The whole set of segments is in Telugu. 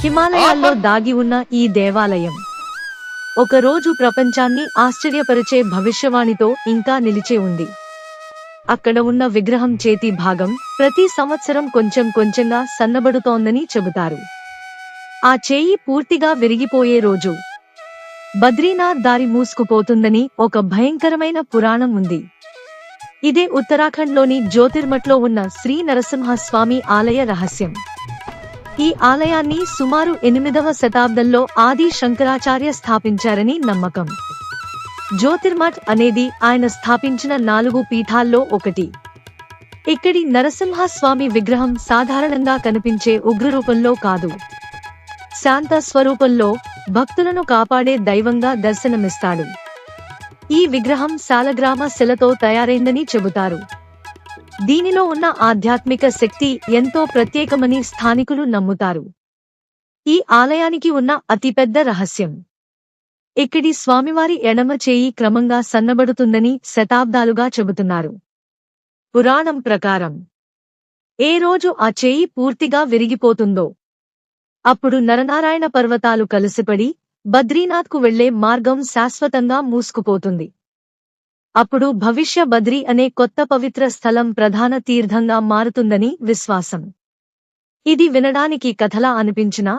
హిమాలయాల్లో దాగి ఉన్న ఈ దేవాలయం ఒకరోజు ప్రపంచాన్ని ఆశ్చర్యపరిచే భవిష్యవాణితో ఇంకా నిలిచే ఉంది. అక్కడ ఉన్న విగ్రహం చేతి భాగం ప్రతి సంవత్సరం కొంచెం కొంచెంగా సన్నబడుతోందని చెబుతారు. ఆ చేయి పూర్తిగా విరిగిపోయే రోజు బద్రీనాథ్ దారి మూసుకుపోతుందని ఒక భయంకరమైన పురాణం ఉంది. ఇదే ఉత్తరాఖండ్లోని జ్యోతిర్మఠ్లో ఉన్న శ్రీ నరసింహస్వామి ఆలయ రహస్యం. ఈ ఆలయాన్ని సుమారు 8వ శతాబ్దంలో ఆది శంకరాచార్య స్థాపించారని నమ్మకం. జ్యోతిర్మఠ్ అనేది ఆయన స్థాపించిన 4 పీఠాల్లో ఒకటి. ఇక్కడి నరసింహస్వామి విగ్రహం సాధారణంగా కనిపించే ఉగ్రరూపంలో కాదు, శాంత స్వరూపంలో భక్తులను కాపాడే దైవంగా దర్శనమిస్తాడు. ఈ విగ్రహం శాలగ్రామ శిలతో తయారైందని చెబుతారు. దీనిలో ఉన్న ఆధ్యాత్మిక శక్తి ఎంతో ప్రత్యేకమని స్థానికులు నమ్ముతారు. ఈ ఆలయానికి ఉన్న అతిపెద్ద రహస్యం, ఇక్కడి స్వామివారి ఎడమ చేయి క్రమంగా సన్నబడుతుందని శతాబ్దాలుగా చెబుతున్నారు. పురాణం ప్రకారం ఏ రోజు ఆ చేయి పూర్తిగా విరిగిపోతుందో అప్పుడు నరనారాయణ పర్వతాలు కలిసిపడి బద్రీనాథ్కు వెళ్లే మార్గం శాశ్వతంగా మూసుకుపోతుంది. అప్పుడు భవిష్య బద్రీ అనే కొత్త పవిత్ర స్థలం ప్రధాన తీర్థంగా మారుతుందని విశ్వాసం. ఇది వినడానికి కథలా అనిపించినా,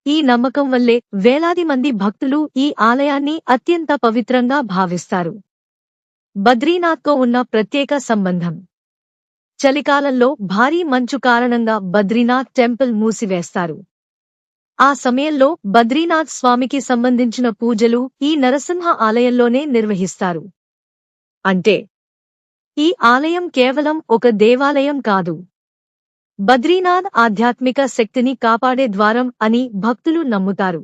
ఈ నమ్మకం వల్లే వేలాది మంది భక్తులు ఈ ఆలయాన్ని అత్యంత పవిత్రంగా భావిస్తారు. బద్రీనాథ్తో ఉన్న ప్రత్యేక సంబంధం. చలికాలంలో భారీ మంచు కారణంగా బద్రీనాథ్ టెంపుల్ మూసివేస్తారు. ఆ సమయంలో బద్రీనాథ్ స్వామికి సంబంధించిన పూజలు ఈ నరసింహ ఆలయంలోనే నిర్వహిస్తారు. అంటే ఈ ఆలయం కేవలం ఒక దేవాలయం కాదు, బద్రీనాథ్ ఆధ్యాత్మిక శక్తిని కాపాడే ద్వారం అని భక్తులు నమ్ముతారు.